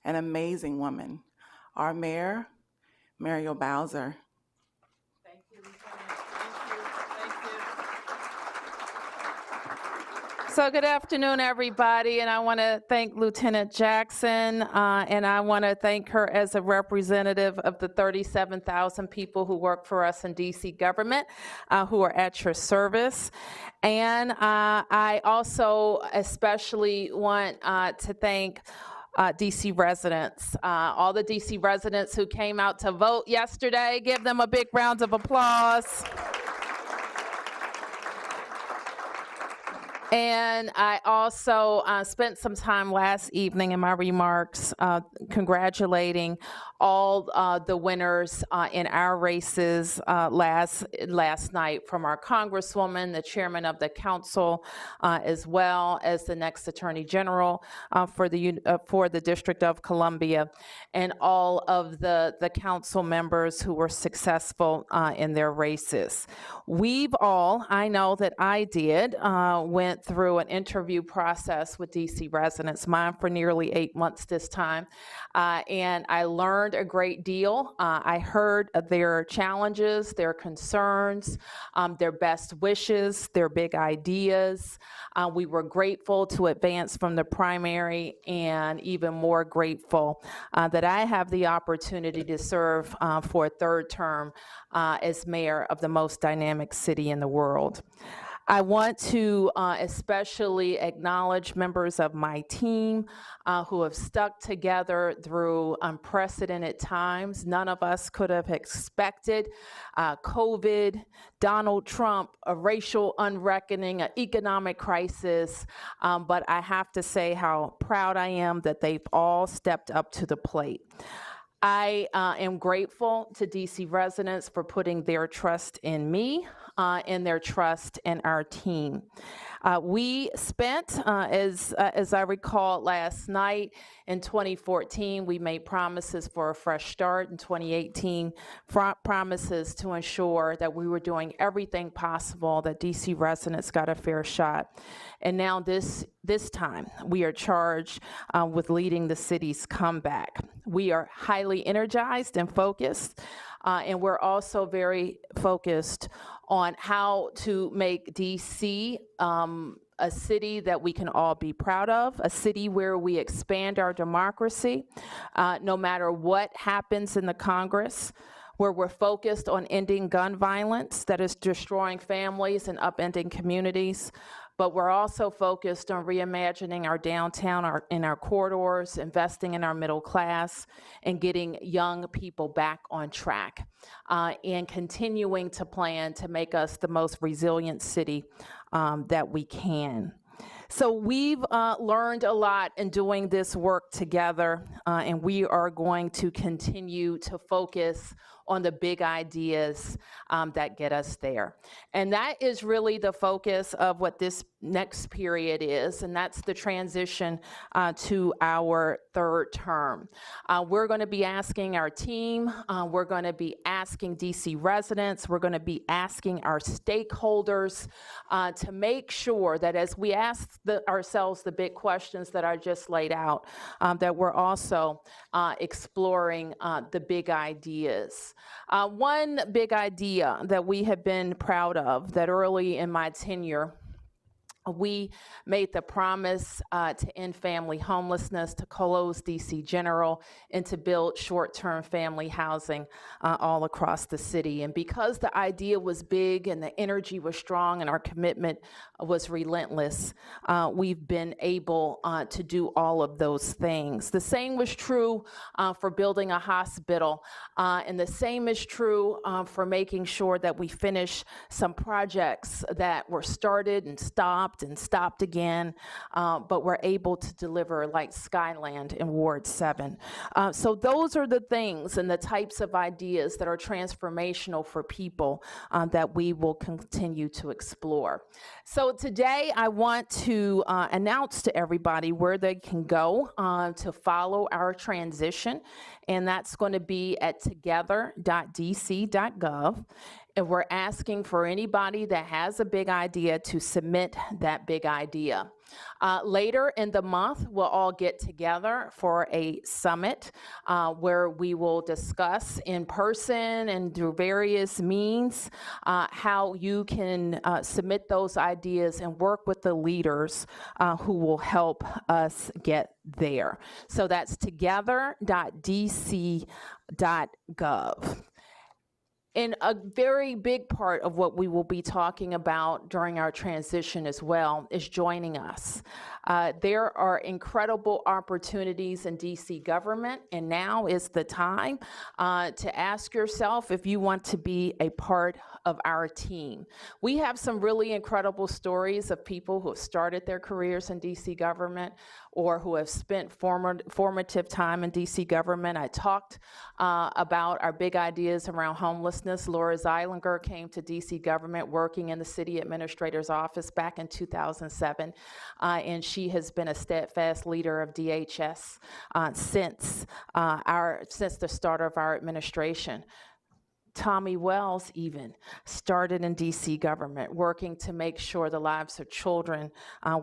an amazing woman, our mayor, Muriel Bowser. Thank you, Lieutenant. Thank you. So good afternoon, everybody, and I want to thank Lieutenant Jackson, and I want to thank her as a representative of the 37,000 people who work for us in DC government, who are at your service. And I also especially want to thank DC residents, all the DC residents who came out to vote yesterday. Give them a big round of applause. And I also spent some time last evening in my remarks congratulating all the winners in our races last night, from our Congresswoman, the chairman of the council, as well as the next Attorney General for the District of Columbia, and all of the council members who were successful in their races. We've all, I know that I did, went through an interview process with DC residents, mine for nearly 8 months this time, and I learned a great deal. I heard their challenges, their concerns, their best wishes, their big ideas. We were grateful to advance from the primary, and even more grateful that I have the opportunity to serve for a third term as mayor of the most dynamic city in the world. I want to especially acknowledge members of my team who have stuck together through unprecedented times. None of us could have expected COVID, Donald Trump, a racial unreckoning, an economic crisis, but I have to say how proud I am that they've all stepped up to the plate. I am grateful to DC residents for putting their trust in me and their trust in our team. We spent, as I recall last night, in 2014, we made promises for a fresh start. In 2018, promises to ensure that we were doing everything possible that DC residents got a fair shot. And now this time, we are charged with leading the city's comeback. We are highly energized and focused, and we're also very focused on how to make DC a city that we can all be proud of, a city where we expand our democracy, no matter what happens in the Congress, where we're focused on ending gun violence that is destroying families and upending communities. But we're also focused on reimagining our downtown, in our corridors, investing in our middle class, and getting young people back on track, and continuing to plan to make us the most resilient city that we can. So we've learned a lot in doing this work together, and we are going to continue to focus on the big ideas that get us there. And that is really the focus of what this next period is, and that's the transition to our third term. We're going to be asking our team, we're going to be asking DC residents, we're going to be asking our stakeholders to make sure that as we ask ourselves the big questions that I just laid out, that we're also exploring the big ideas. One big idea that we have been proud of, that early in my tenure, we made the promise to end family homelessness, to close DC General, and to build short-term family housing all across the city. And because the idea was big and the energy was strong and our commitment was relentless, we've been able to do all of those things. The same was true for building a hospital, and the same is true for making sure that we finish some projects that were started and stopped again, but we're able to deliver, like Skyland in Ward 7. So those are the things and the types of ideas that are transformational for people that we will continue to explore. So today I want to announce to everybody where they can go to follow our transition, and that's going to be at together.dc.gov. And we're asking for anybody that has a big idea to submit that big idea. Later in the month, we'll all get together for a summit where we will discuss in person and through various means how you can submit those ideas and work with the leaders who will help us get there. So that's together.dc.gov. And a very big part of what we will be talking about during our transition as well is joining us. There are incredible opportunities in DC government, and now is the time to ask yourself if you want to be a part of our team. We have some really incredible stories of people who have started their careers in DC government or who have spent formative time in DC government. I talked about our big ideas around homelessness. Laura Zeilinger came to DC government working in the city administrator's office back in 2007, and she has been a steadfast leader of DHS since the start of our administration. Tommy Wells even started in DC government, working to make sure the lives of children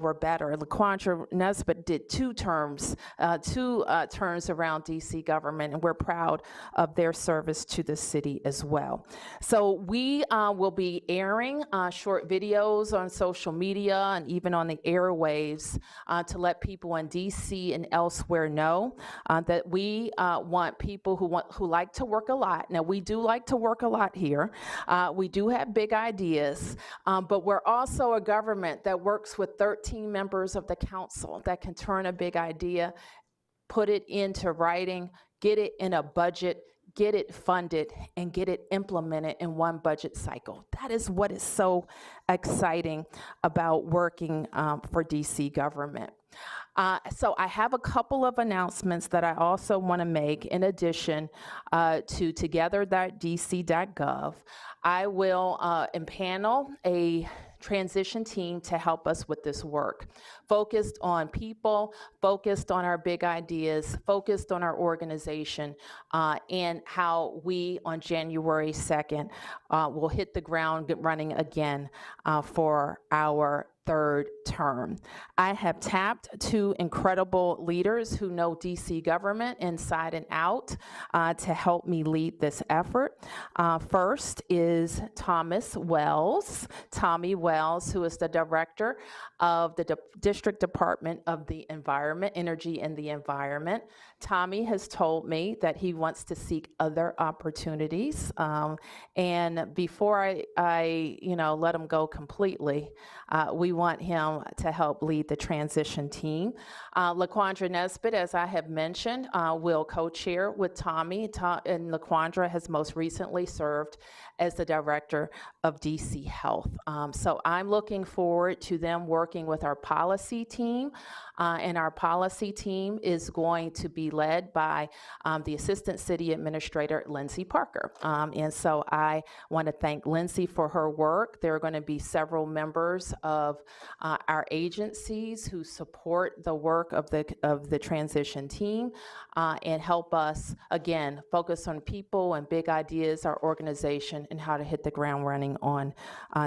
were better. LaQuandra Nesbitt did two terms around DC government, and we're proud of their service to the city as well. So we will be airing short videos on social media and even on the airwaves to let people in DC and elsewhere know that we want people who like to work a lot. Now, we do like to work a lot here. We do have big ideas, but we're also a government that works with 13 members of the council that can turn a big idea, put it into writing, get it in a budget, get it funded, and get it implemented in one budget cycle. That is what is so exciting about working for DC government. So I have a couple of announcements that I also want to make in addition to together.dc.gov. I will impanel a transition team to help us with this work, focused on people, focused on our big ideas, focused on our organization, and how we on January 2nd will hit the ground running again for our third term. I have tapped two incredible leaders who know DC government inside and out to help me lead this effort. First is Tommy Wells, who is the director of the District Department of the Environment, Energy and the Environment. Tommy has told me that he wants to seek other opportunities, and before I let him go completely, we want him to help lead the transition team. LaQuandra Nesbitt, as I have mentioned, will co-chair with Tommy, and LaQuandra has most recently served as the director of DC Health. So I'm looking forward to them working with our policy team, and our policy team is going to be led by the Assistant City Administrator, Lindsay Parker. And so I want to thank Lindsay for her work. There are going to be several members of our agencies who support the work of the transition team and help us, again, focus on people and big ideas, our organization, and how to hit the ground running on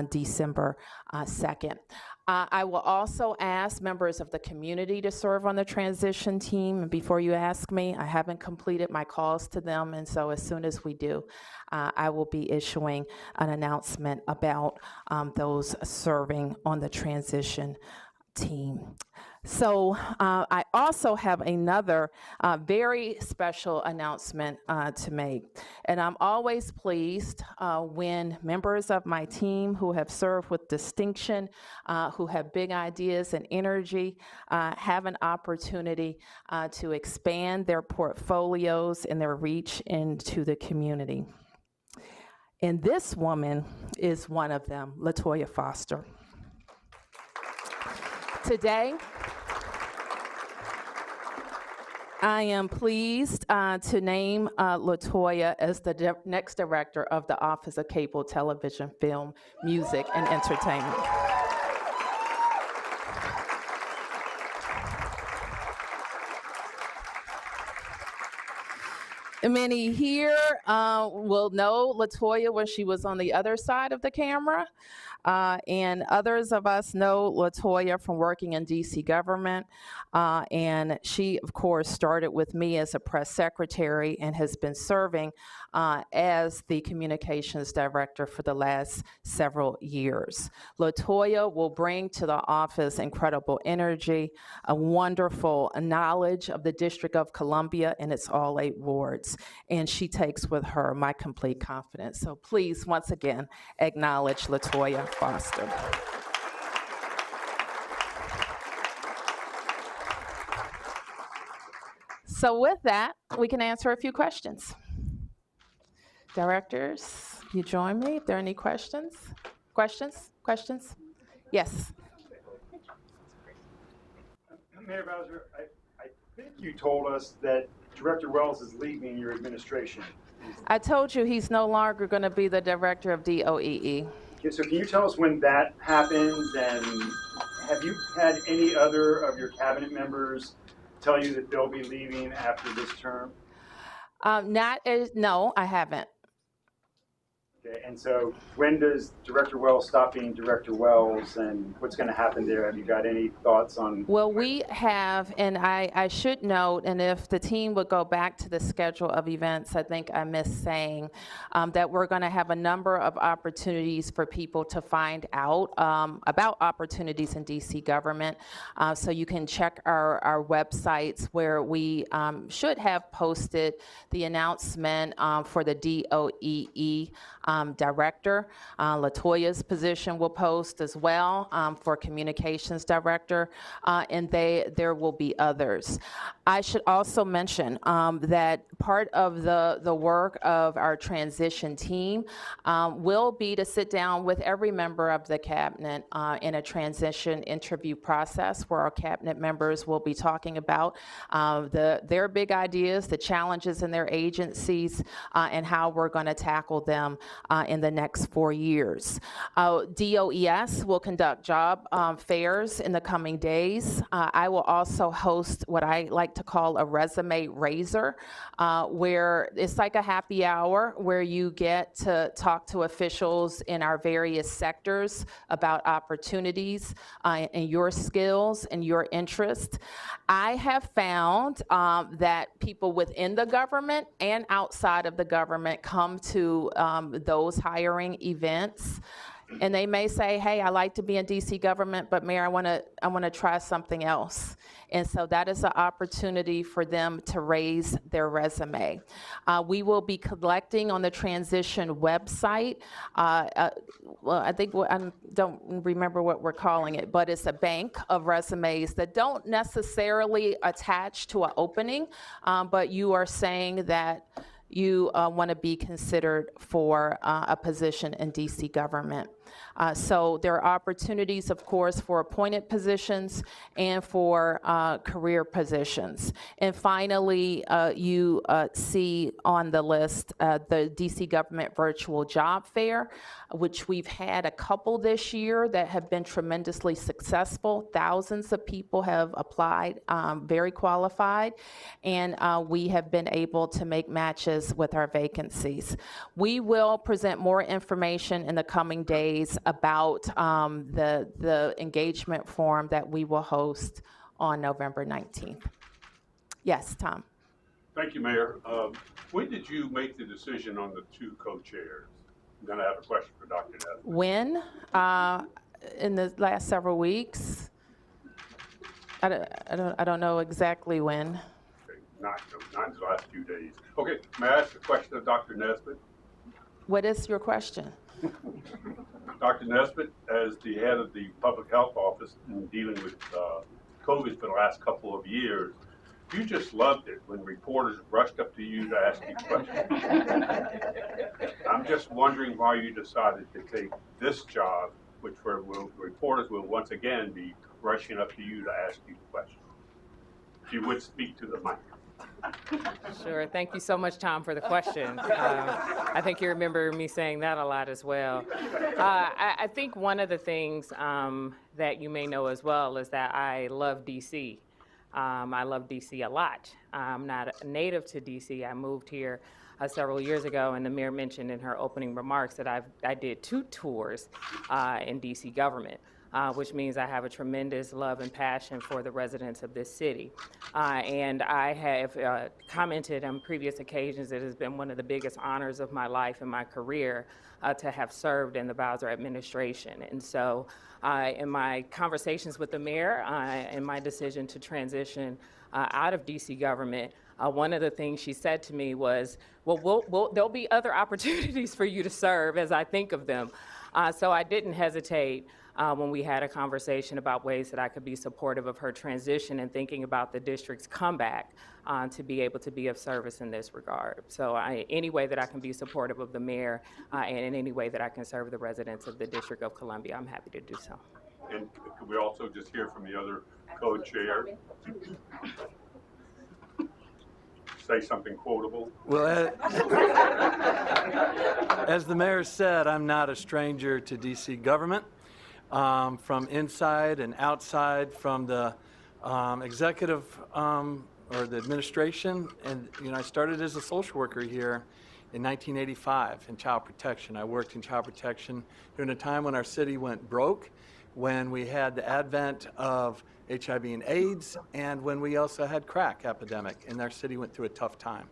December 2nd. I will also ask members of the community to serve on the transition team. And before you ask me, I haven't completed my calls to them. And so as soon as we do, I will be issuing an announcement about those serving on the transition team. So I also have another very special announcement to make. And I'm always pleased when members of my team who have served with distinction, who have big ideas and energy, have an opportunity to expand their portfolios and their reach into the community. And this woman is one of them, LaToya Foster. Today, I am pleased to name LaToya as the next director of the Office of Cable Television, Film, Music, and Entertainment. Many here will know LaToya when she was on the other side of the camera. And others of us know LaToya from working in DC government. And she, of course, started with me as a press secretary and has been serving as the communications director for the last several years. LaToya will bring to the office incredible energy, a wonderful knowledge of the District of Columbia and its all 8 wards. And she takes with her my complete confidence. So please, once again, acknowledge LaToya Foster. So with that, we can answer a few questions. Directors, you join me if there are any questions? Questions? Yes. Mayor Bowser, I think you told us that Director Wells is leaving your administration. I told you he's no longer going to be the director of DOEE. Okay, so can you tell us when that happens, and have you had any other of your cabinet members tell you that they'll be leaving after this term? No, I haven't. Okay, and so when does Director Wells stop being Director Wells, and what's going to happen there? Have you got any thoughts on? Well, we have, and I should note, and if the team would go back to the schedule of events, I think I missed saying that we're going to have a number of opportunities for people to find out about opportunities in DC government. So you can check our websites where we should have posted the announcement for the DOEE director. LaToya's position will post as well for communications director, and there will be others. I should also mention that part of the work of our transition team will be to sit down with every member of the cabinet in a transition interview process where our cabinet members will be talking about their big ideas, the challenges in their agencies, and how we're going to tackle them in the next 4 years. DOES will conduct job fairs in the coming days. I will also host what I like to call a resume raiser, where it's like a happy hour where you get to talk to officials in our various sectors about opportunities and your skills and your interests. I have found that people within the government and outside of the government come to those hiring events, and they may say, hey, I like to be in DC government, but Mayor, I want to try something else. And so that is an opportunity for them to raise their resume. We will be collecting on the transition website. Well, I think, I don't remember what we're calling it, but it's a bank of resumes that don't necessarily attach to an opening, but you are saying that you want to be considered for a position in DC government. So there are opportunities, of course, for appointed positions and for career positions. And finally, you see on the list the DC government virtual job fair, which we've had a couple this year that have been tremendously successful. Thousands of people have applied, very qualified, and we have been able to make matches with our vacancies. We will present more information in the coming days about the engagement forum that we will host on November 19th. Yes, Tom. Thank you, Mayor. When did you make the decision on the 2 co-chairs? Then I have a question for Dr. Nesbitt. When? In the last several weeks. I don't know exactly when. Okay, not in the last few days. Okay, may I ask a question of Dr. Nesbitt? What is your question? Dr. Nesbitt, as the head of the public health office in dealing with COVID for the last couple of years, you just loved it when reporters rushed up to you to ask you questions. I'm just wondering why you decided to take this job, which reporters will once again be rushing up to you to ask you questions. If you would speak to the mic. Sure. Thank you so much, Tom, for the question. I think you remember me saying that a lot as well. I think one of the things that you may know as well is that I love DC. I love DC a lot. I'm not a native to DC. I moved here several years ago, and the mayor mentioned in her opening remarks that I did 2 tours in DC government, which means I have a tremendous love and passion for the residents of this city. And I have commented on previous occasions that it has been one of the biggest honors of my life and my career to have served in the Bowser administration. And so in my conversations with the mayor and my decision to transition out of DC government, one of the things she said to me was, well, there'll be other opportunities for you to serve as I think of them. So I didn't hesitate when we had a conversation about ways that I could be supportive of her transition and thinking about the district's comeback to be able to be of service in this regard. So any way that I can be supportive of the mayor and in any way that I can serve the residents of the District of Columbia, I'm happy to do so. And could we also just hear from the other co-chair? Say something quotable. Well, as the mayor said, I'm not a stranger to DC government. From inside and outside, from the executive or the administration, and I started as a social worker here in 1985 in child protection. I worked in child protection during a time when our city went broke, when we had the advent of HIV and AIDS, and when we also had crack epidemic, and our city went through a tough time.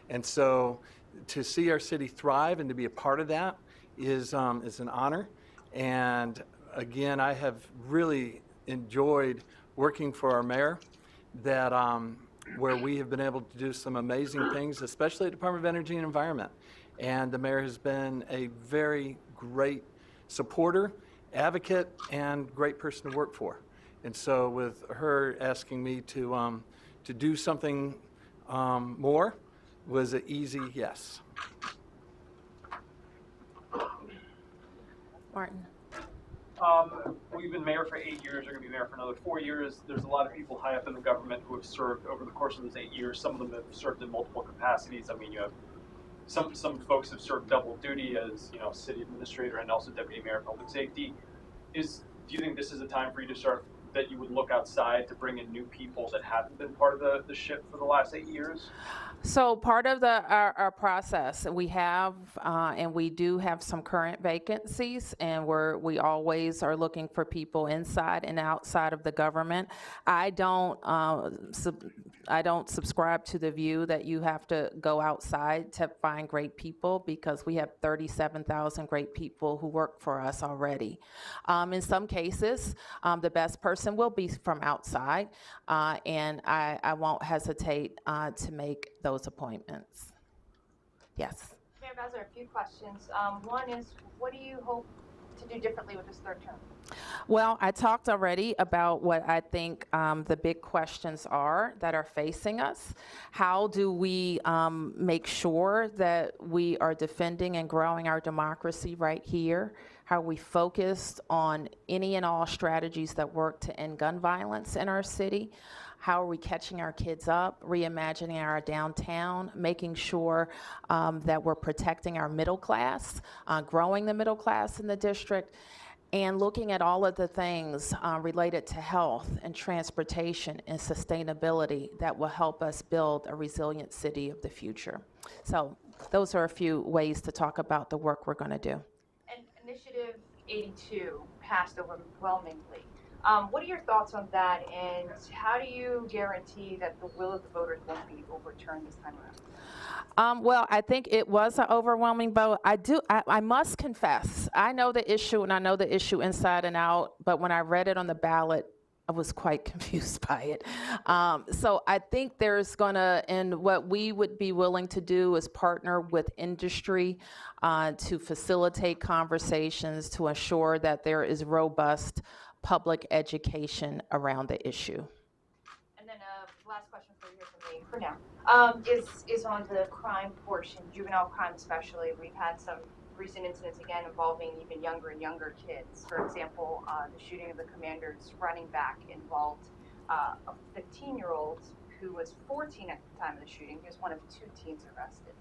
And so to see our city thrive and to be a part of that is an honor. And again, I have really enjoyed working for our mayor, that where we have been able to do some amazing things, especially at the Department of Energy and Environment. And the mayor has been a very great supporter, advocate, and great person to work for. And so with her asking me to do something more was an easy yes. Martin. We've been mayor for 8 years, we're going to be mayor for another 4 years. There's a lot of people high up in the government who have served over the course of those 8 years. Some of them have served in multiple capacities. I mean, you have some folks have served double duty as, city administrator and also deputy mayor of public safety. Do you think this is a time for you to start, that you would look outside to bring in new people that haven't been part of the ship for the last 8 years? So part of our process, we have and we do have some current vacancies, and we always are looking for people inside and outside of the government. I don't subscribe to the view that you have to go outside to find great people, because we have 37,000 great people who work for us already. In some cases, the best person will be from outside, and I won't hesitate to make those appointments. Yes. Mayor Bowser, a few questions. One is, what do you hope to do differently with this third term? Well, I talked already about what I think the big questions are that are facing us. How do we make sure that we are defending and growing our democracy right here? How are we focused on any and all strategies that work to end gun violence in our city? How are we catching our kids up, reimagining our downtown, making sure that we're protecting our middle class, growing the middle class in the district, and looking at all of the things related to health and transportation and sustainability that will help us build a resilient city of the future. So those are a few ways to talk about the work we're going to do. And Initiative 82 passed overwhelmingly. What are your thoughts on that, and how do you guarantee that the will of the voters won't be overturned this time around? Well, I think it was an overwhelming vote. I must confess, I know the issue, and I know the issue inside and out, but when I read it on the ballot, I was quite confused by it. So I think there's and what we would be willing to do is partner with industry to facilitate conversations to ensure that there is robust public education around the issue. And then last question for you from me for now is on the crime portion, juvenile crime especially. We've had some recent incidents again involving even younger and younger kids. For example, the shooting of the Commanders running back involved a 15-year-old who was 14 at the time of the shooting. He was one of 2 teens arrested.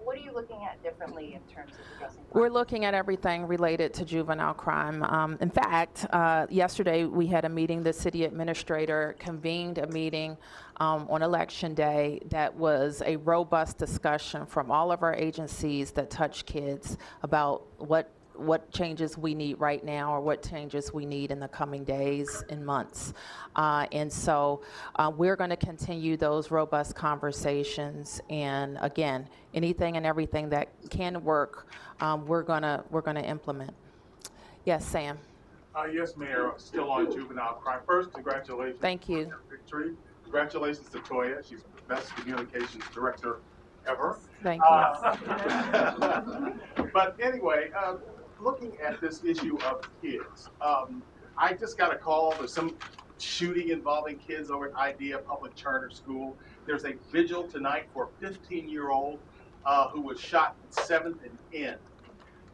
what are you looking at differently in terms of addressing crime? We're looking at everything related to juvenile crime. In fact, yesterday we had a meeting. The city administrator convened a meeting on election day that was a robust discussion from all of our agencies that touch kids about what changes we need right now or what changes we need in the coming days and months. And so we're going to continue those robust conversations. And again, anything and everything that can work, we're gonna implement. Yes, Sam. Yes, Mayor, still on juvenile crime. First, congratulations. Thank you. On your victory. Congratulations to Toya. She's the best communications director ever. Thank you. But anyway, looking at this issue of kids, I just got a call. There's some shooting involving kids over at Idea Public Charter School. There's a vigil tonight for a 15-year-old who was shot at 7th and N.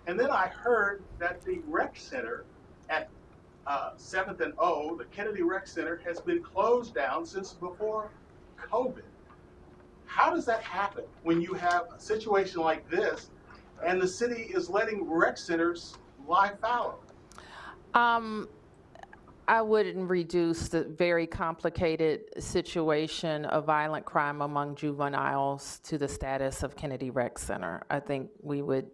And then I heard that the rec center at 7th and O, the Kennedy Rec Center, has been closed down since before COVID. How does that happen when you have a situation like this and the city is letting rec centers lie fallow? I wouldn't reduce the very complicated situation of violent crime among juveniles to the status of Kennedy Rec Center. I think we would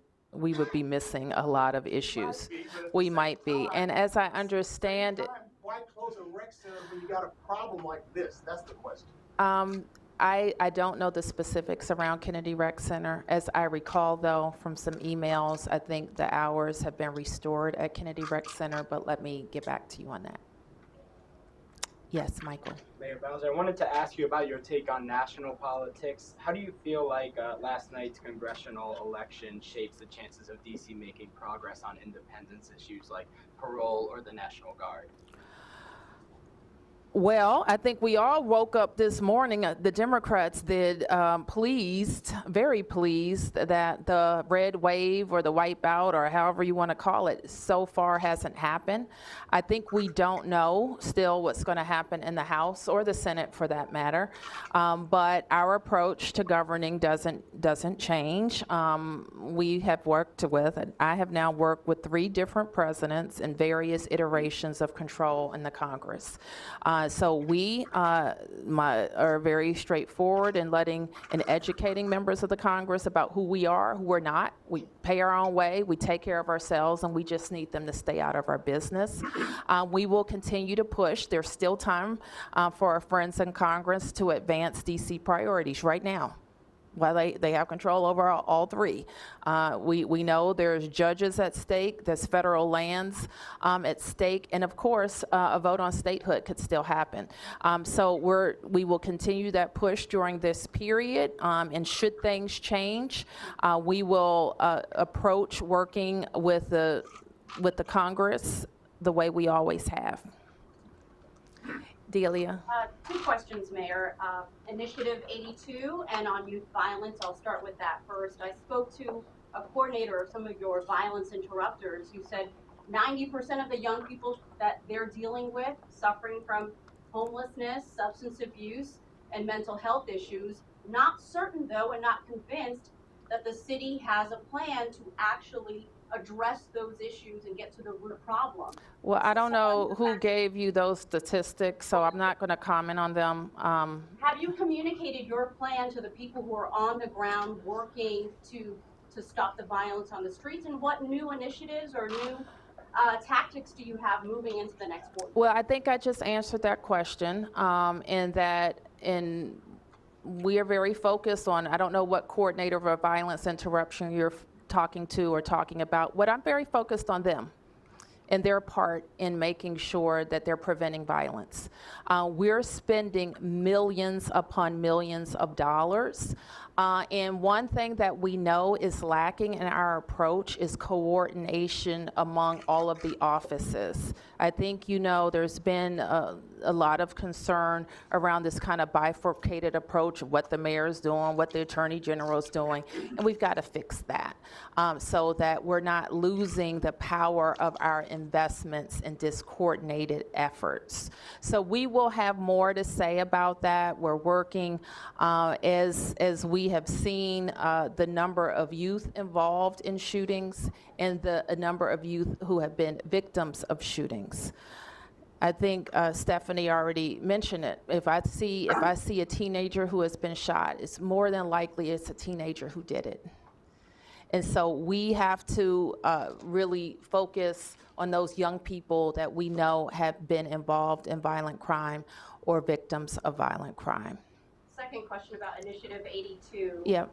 be missing a lot of issues. We might be. And as I understand it, why close a rec center when you got a problem like this? That's the question. I don't know the specifics around Kennedy Rec Center. As I recall, though, from some emails, I think the hours have been restored at Kennedy Rec Center, but let me get back to you on that. Yes, Michael. Mayor Bowser, I wanted to ask you about your take on national politics. How do you feel like last night's congressional election shapes the chances of DC making progress on independence issues like parole or the National Guard? Well, I think we all woke up this morning, the Democrats did, very pleased that the red wave or the wipeout or however you want to call it so far hasn't happened. I think we don't know still what's going to happen in the House or the Senate for that matter, but our approach to governing doesn't change. We have worked with, I have now worked with 3 different presidents in various iterations of control in the Congress. So we are very straightforward in letting and educating members of the Congress about who we are, who we're not. We pay our own way, we take care of ourselves, and we just need them to stay out of our business. We will continue to push. There's still time for our friends in Congress to advance DC priorities right now. Well, they have control over all 3. We know there's judges at stake, there's federal lands at stake, and of course, a vote on statehood could still happen. So we will continue that push during this period, and should things change, we will approach working with the Congress the way we always have. Delia. 2 questions, Mayor. Initiative 82 and on youth violence, I'll start with that first. I spoke to a coordinator of some of your violence interrupters who said 90% of the young people that they're dealing with suffering from homelessness, substance abuse, and mental health issues. Not certain, though, and not convinced that the city has a plan to actually address those issues and get to the root problem. Well, I don't know who gave you those statistics, so I'm not going to comment on them. Have you communicated your plan to the people who are on the ground working to stop the violence on the streets, and what new initiatives or new tactics do you have moving into the next board? Well, I think I just answered that question, we are very focused on, I don't know what coordinator of a violence interruption you're talking to or talking about. What I'm very focused on them and their part in making sure that they're preventing violence. We're spending millions upon millions of dollars. And one thing that we know is lacking in our approach is coordination among all of the offices. I think, there's been a lot of concern around this kind of bifurcated approach of what the mayor's doing, what the attorney general's doing, and we've got to fix that so that we're not losing the power of our investments in discoordinated efforts. So we will have more to say about that. We're working as we we have seen the number of youth involved in shootings and the number of youth who have been victims of shootings. I think Stephanie already mentioned it. If I see a teenager who has been shot, it's more than likely it's a teenager who did it. And so we have to really focus on those young people that we know have been involved in violent crime or victims of violent crime. Second question about Initiative 82. Yep.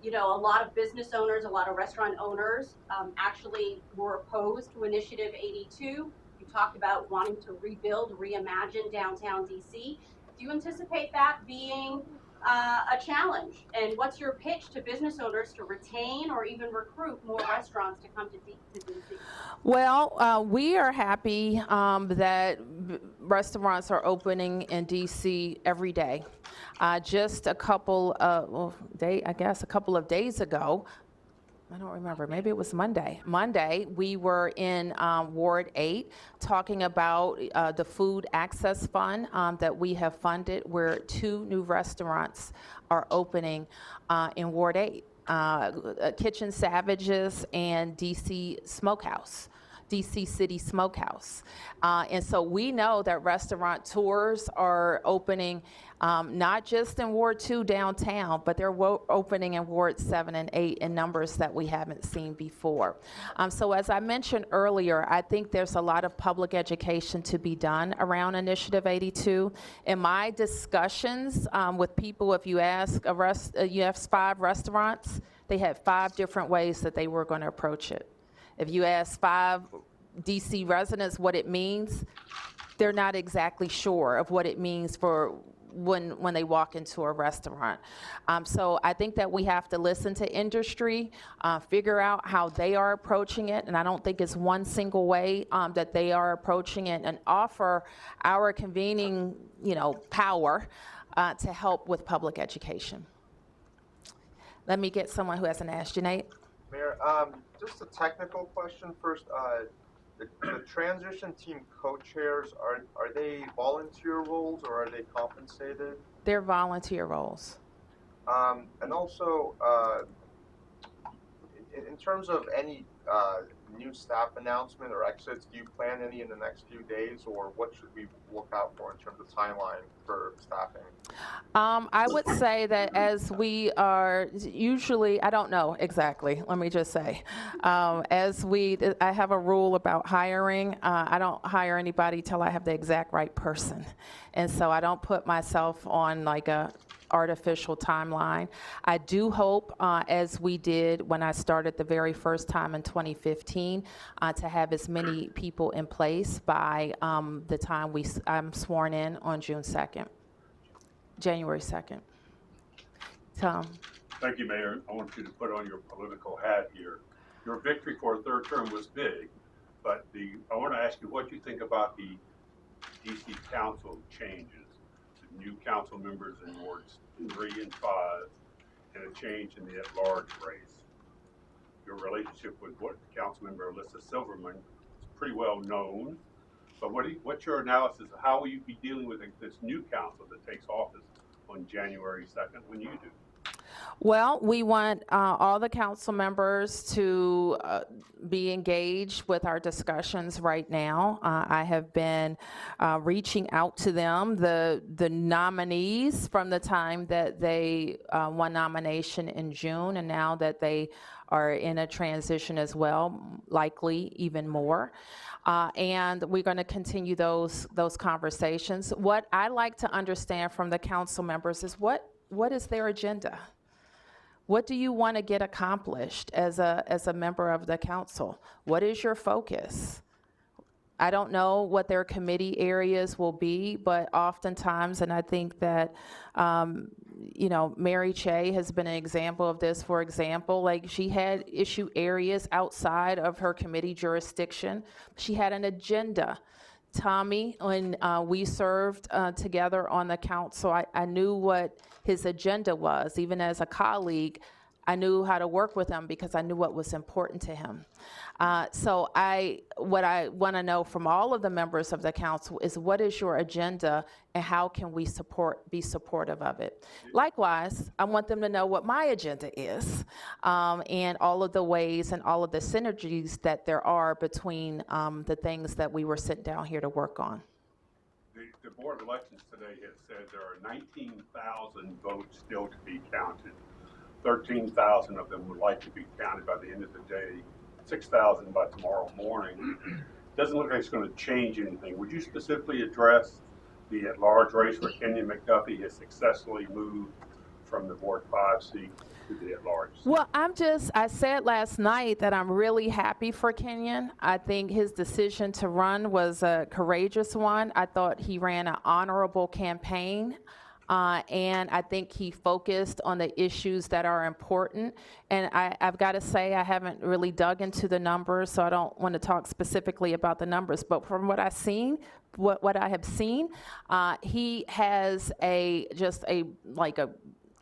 You know, a lot of business owners, a lot of restaurant owners actually were opposed to Initiative 82. You talked about wanting to rebuild, reimagine downtown DC. Do you anticipate that being a challenge? And what's your pitch to business owners to retain or even recruit more restaurants to come to DC? Well, we are happy that restaurants are opening in DC every day. Just a couple of days ago, I don't remember, maybe it was Monday. We were in Ward 8 talking about the Food Access Fund that we have funded, where 2 new restaurants are opening in Ward 8. Kitchen Savages and DC Smokehouse. DC City Smokehouse. And so we know that restaurateurs are opening not just in Ward 2 downtown, but they're opening in Ward 7 and 8 in numbers that we haven't seen before. So as I mentioned earlier, I think there's a lot of public education to be done around Initiative 82. In my discussions with people, if you ask you have 5 restaurants, they had 5 different ways that they were going to approach it. If you ask 5 DC residents what it means, they're not exactly sure of what it means for when they walk into a restaurant. So I think that we have to listen to industry, figure out how they are approaching it, and I don't think it's one single way that they are approaching it, and offer our convening, power to help with public education. Let me get someone who hasn't asked you, Nate. Mayor, just a technical question first. The transition team co-chairs, are they volunteer roles or are they compensated? They're volunteer roles. And also, in terms of any new staff announcement or exits, do you plan any in the next few days, or what should we look out for in terms of timeline for staffing? I would say that as we are usually, I don't know exactly, let me just say, I have a rule about hiring. I don't hire anybody till I have the exact right person. And so I don't put myself on like a artificial timeline. I do hope, as we did when I started the very first time in 2015, to have as many people in place by the time I'm sworn in on January 2nd. Tom. Thank you, Mayor. I want you to put on your political hat here. Your victory for a 3rd term was big, but I want to ask you what you think about the DC Council changes. New council members in wards 3 and 5, and a change in the at-large race. Your relationship with council member Alyssa Silverman is pretty well known, but what's your analysis of how will you be dealing with this new council that takes office on January 2nd when you do? Well, we want all the council members to be engaged with our discussions right now. I have been reaching out to them, the nominees, from the time that they won nomination in June, and now that they are in a transition as well, likely even more. And we're going to continue those conversations. What I like to understand from the council members is what is their agenda? What do you want to get accomplished as a member of the council? What is your focus? I don't know what their committee areas will be, but oftentimes, and I think that, Mary Che has been an example of this. For example, like she had issue areas outside of her committee jurisdiction. She had an agenda. Tommy, when we served together on the council, I knew what his agenda was. Even as a colleague, I knew how to work with him because I knew what was important to him. So what I want to know from all of the members of the council is, what is your agenda and how can we be supportive of it? Likewise, I want them to know what my agenda is, and all of the ways and all of the synergies that there are between the things that we were sitting down here to work on. The Board of Elections today has said there are 19,000 votes still to be counted. 13,000 of them would like to be counted by the end of the day, 6,000 by tomorrow morning. Doesn't look like it's going to change anything. Would you specifically address the at-large race where Kenyon McDuffie has successfully moved from the Ward 5 seat to the at-large seat? Well, I said last night that I'm really happy for Kenyon. I think his decision to run was a courageous one. I thought he ran an honorable campaign. And I think he focused on the issues that are important. And I've got to say, I haven't really dug into the numbers, so I don't want to talk specifically about the numbers. But from what I've seen, what I have seen, he has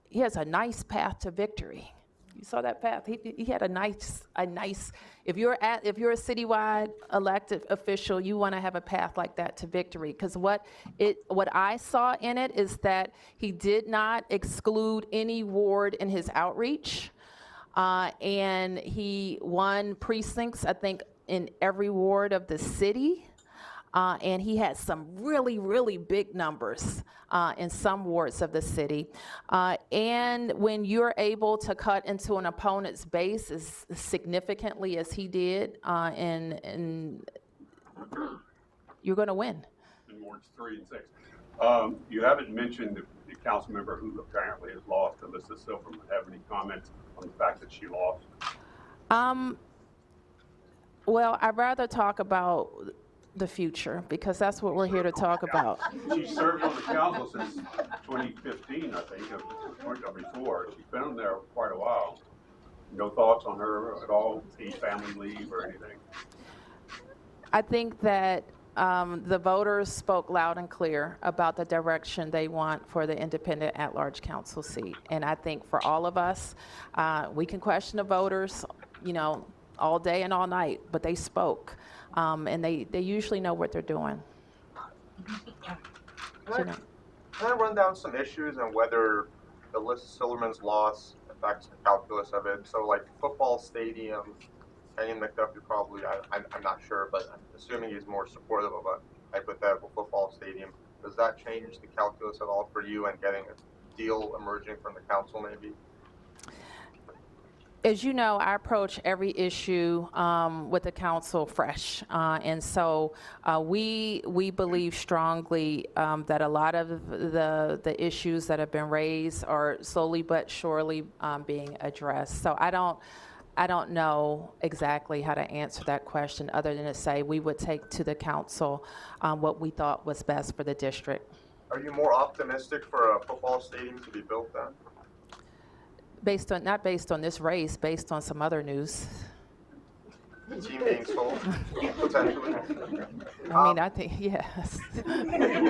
he has a nice path to victory. You saw that path. He had a nice. If you're a citywide elected official, you want to have a path like that to victory. Because what I saw in it is that he did not exclude any ward in his outreach, and he won precincts, I think, in every ward of the city. And he had some really, really big numbers in some wards of the city. And when you're able to cut into an opponent's base as significantly as he did, and you're going to win. In wards 3 and 6. You haven't mentioned the council member who apparently has lost, Alyssa Silverman. Have any comments on the fact that she lost? Well, I'd rather talk about the future, because that's what we're here to talk about. She served on the council since 2015, I think, or before. She's been on there quite a while. No thoughts on her at all? Any family leave or anything? I think that the voters spoke loud and clear about the direction they want for the independent at-large council seat. And I think for all of us, we can question the voters, all day and all night, but they spoke. And they usually know what they're doing. Can I run down some issues and whether Alyssa Silverman's loss affects the calculus of it? So, like football stadium, Kenyon McDuffie probably, I'm not sure, but I'm assuming he's more supportive of a hypothetical football stadium. Does that change the calculus at all for you and getting a deal emerging from the council maybe? As you know, I approach every issue with the council fresh. And so we believe strongly that a lot of the issues that have been raised are slowly but surely being addressed. So I don't know exactly how to answer that question other than to say we would take to the council what we thought was best for the district. Are you more optimistic for a football stadium to be built then? Not based on this race, based on some other news. The team being sold, potentially. I think, yes. Can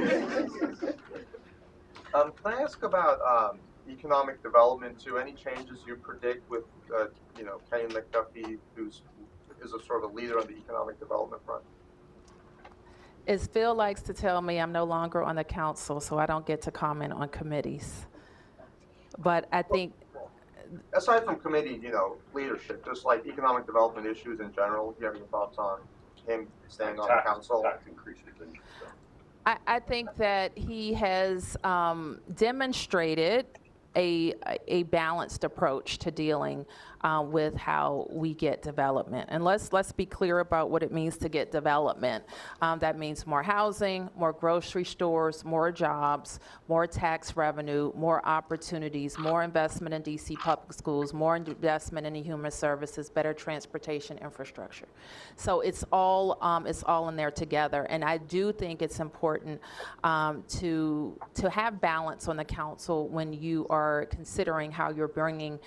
I ask about economic development too? Any changes you predict with, Kenyon McDuffie, who is a sort of a leader on the economic development front? As Phil likes to tell me, I'm no longer on the council, so I don't get to comment on committees. But I think, aside from committee, leadership, just like economic development issues in general, do you have any thoughts on him staying on the council? Tax increases. I think that he has demonstrated a balanced approach to dealing with how we get development. And let's be clear about what it means to get development. That means more housing, more grocery stores, more jobs, more tax revenue, more opportunities, more investment in DC public schools, more investment in human services, better transportation infrastructure. So it's all in there together. And I do think it's important to have balance on the council when you are considering how you're bringing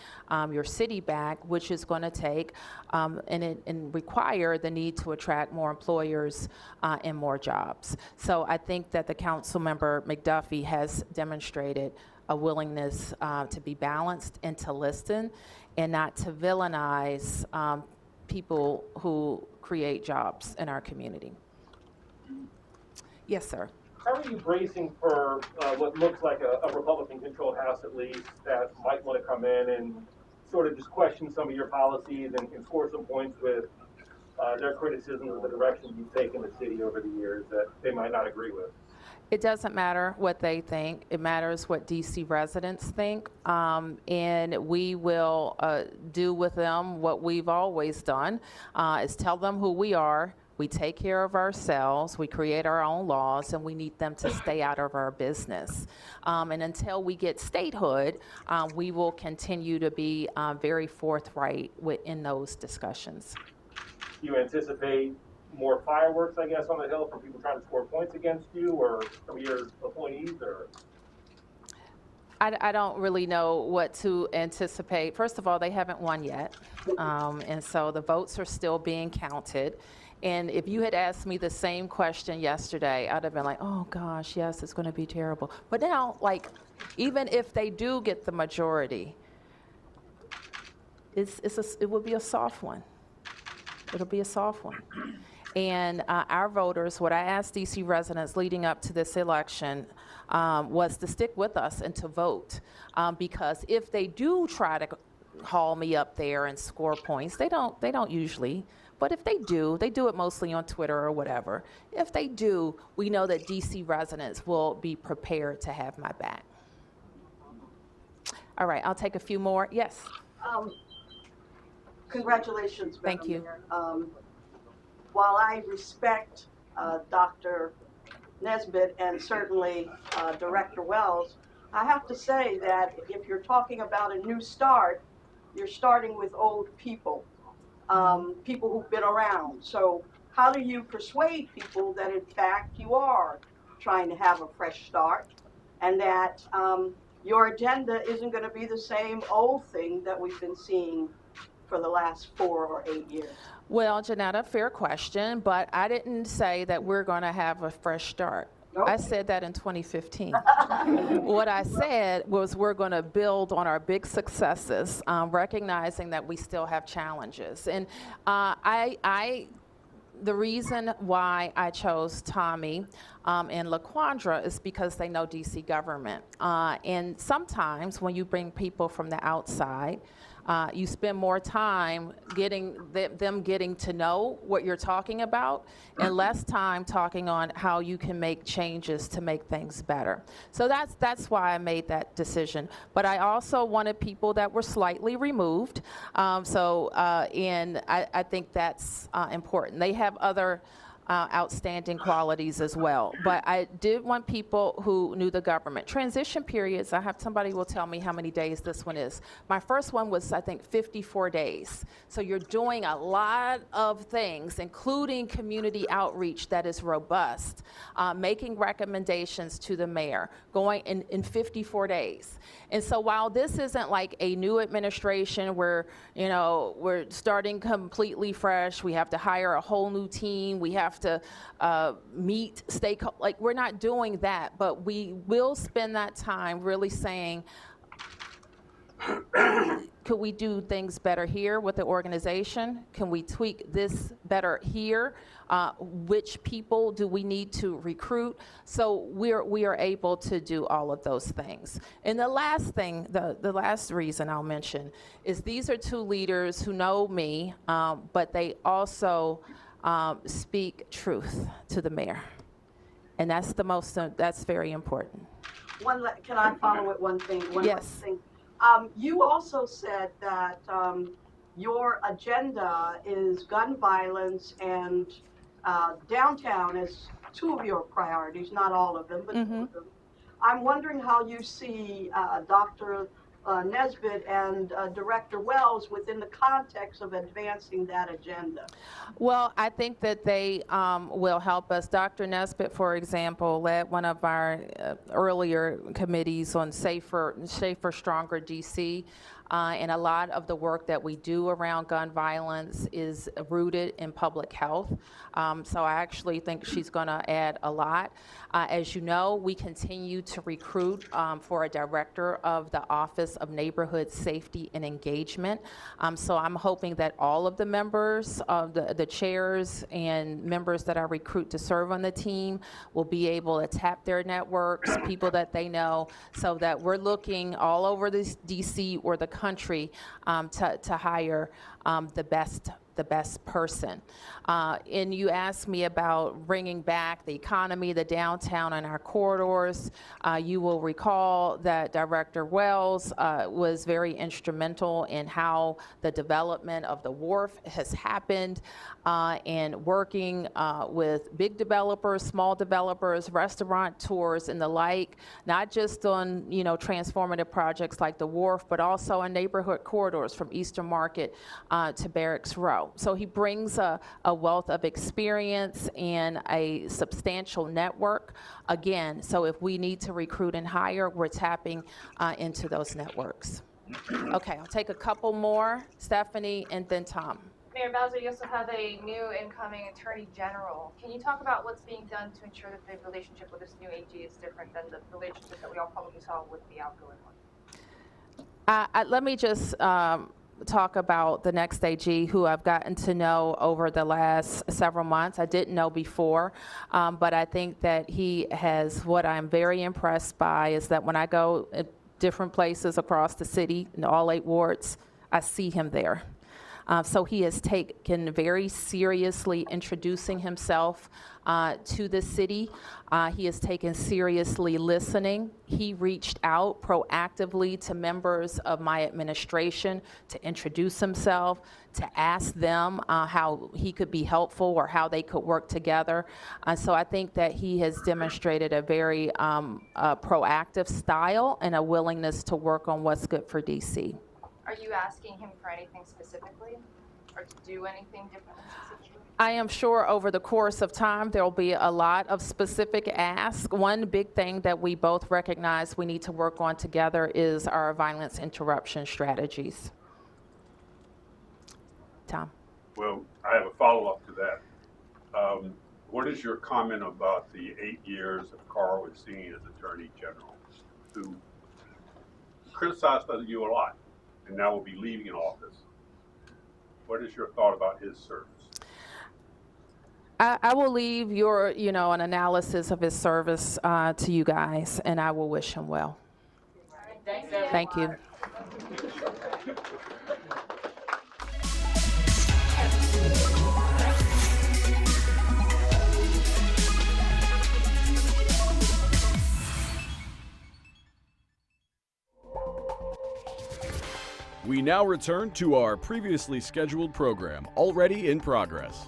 your city back, which is going to take and require the need to attract more employers and more jobs. So I think that the council member McDuffie has demonstrated a willingness to be balanced and to listen and not to villainize people who create jobs in our community. Yes, sir. How are you bracing for what looks like a Republican-controlled House, at least, that might want to come in and sort of just question some of your policies and score some points with their criticism of the direction you've taken the city over the years that they might not agree with? It doesn't matter what they think. It matters what DC residents think. And we will do with them what we've always done, is tell them who we are. We take care of ourselves, we create our own laws, and we need them to stay out of our business. And until we get statehood, we will continue to be very forthright in those discussions. Do you anticipate more fireworks, I guess, on the Hill from people trying to score points against you or some of your appointees? Or I don't really know what to anticipate. First of all, they haven't won yet, and so the votes are still being counted. And if you had asked me the same question yesterday, I'd have been like, oh gosh, yes, it's going to be terrible. But now, like, even if they do get the majority, it will be a soft one. It'll be a soft one. And our voters, what I asked DC residents leading up to this election was to stick with us and to vote. Because if they do try to haul me up there and score points, they don't usually. But if they do it mostly on Twitter or whatever. If they do, we know that DC residents will be prepared to have my back. All right, I'll take a few more. Yes. Congratulations, Madam Thank you. Mayor. While I respect Dr. Nesbitt and certainly Director Wells, I have to say that if you're talking about a new start, you're starting with old people. People who've been around. So how do you persuade people that in fact you are trying to have a fresh start and that your agenda isn't going to be the same old thing that we've been seeing for the last 4 or 8 years? Well, Janetta, fair question, but I didn't say that we're going to have a fresh start. I said that in 2015. What I said was we're going to build on our big successes, recognizing that we still have challenges. And the reason why I chose Tommy and LaQuandra is because they know DC government. And sometimes when you bring people from the outside, you spend more time getting them getting to know what you're talking about and less time talking on how you can make changes to make things better. So that's why I made that decision. But I also wanted people that were slightly removed. And I think that's important. They have other outstanding qualities as well. But I did want people who knew the government. Transition periods, I have somebody will tell me how many days this one is. My first one was, I think, 54 days. So you're doing a lot of things, including community outreach that is robust, making recommendations to the mayor, going in 54 days. And so while this isn't like a new administration where, we're starting completely fresh, we have to hire a whole new team, we have to meet stakeholders, like we're not doing that, but we will spend that time really saying, could we do things better here with the organization? Can we tweak this better here? Which people do we need to recruit? So we are able to do all of those things. And the last thing, the last reason I'll mention is these are two leaders who know me, but they also speak truth to the mayor. And that's that's very important. Can I follow with one thing? Yes. Last thing. You also said that your agenda is gun violence and downtown as two of your priorities, not all of them, but two of them. I'm wondering how you see Dr. Nesbitt and Director Wells within the context of advancing that agenda? Well, I think that they will help us. Dr. Nesbitt, for example, led one of our earlier committees on Safer, Stronger DC. And a lot of the work that we do around gun violence is rooted in public health. So I actually think she's going to add a lot. As you know, we continue to recruit for a director of the Office of Neighborhood Safety and Engagement. So I'm hoping that all of the members of the chairs and members that I recruit to serve on the team will be able to tap their networks, people that they know, so that we're looking all over this DC or the country to hire the best person. And you asked me about bringing back the economy, the downtown, and our corridors. You will recall that Director Wells was very instrumental in how the development of the wharf has happened, and working with big developers, small developers, restaurateurs, and the like, not just on transformative projects like the wharf, but also on neighborhood corridors from Eastern Market to Barracks Row. So he brings a wealth of experience and a substantial network. Again, so if we need to recruit and hire, we're tapping into those networks. Okay, I'll take a couple more. Stephanie and then Tom. Mayor Bowser, you also have a new incoming Attorney General. Can you talk about what's being done to ensure that the relationship with this new AG is different than the relationship that we all probably saw with the outgoing one? Let me just talk about the next AG, who I've gotten to know over the last several months. I didn't know before, but I think that he has, what I'm very impressed by is that when I go at different places across the city, in all 8 wards, I see him there. So he has taken very seriously introducing himself to the city. He has taken seriously listening. He reached out proactively to members of my administration to introduce himself, to ask them how he could be helpful or how they could work together. So I think that he has demonstrated a very proactive style and a willingness to work on what's good for DC. Are you asking him for anything specifically, or to do anything differently specifically? I am sure over the course of time, there will be a lot of specific asks. One big thing that we both recognize we need to work on together is our violence interruption strategies. Tom. Well, I have a follow-up to that. What is your comment about the 8 years of Carl was seen as Attorney General, who criticized you a lot and now will be leaving in office? What is your thought about his service? I will leave your, an analysis of his service to you guys, and I will wish him well. Thank you. We now return to our previously scheduled program, already in progress.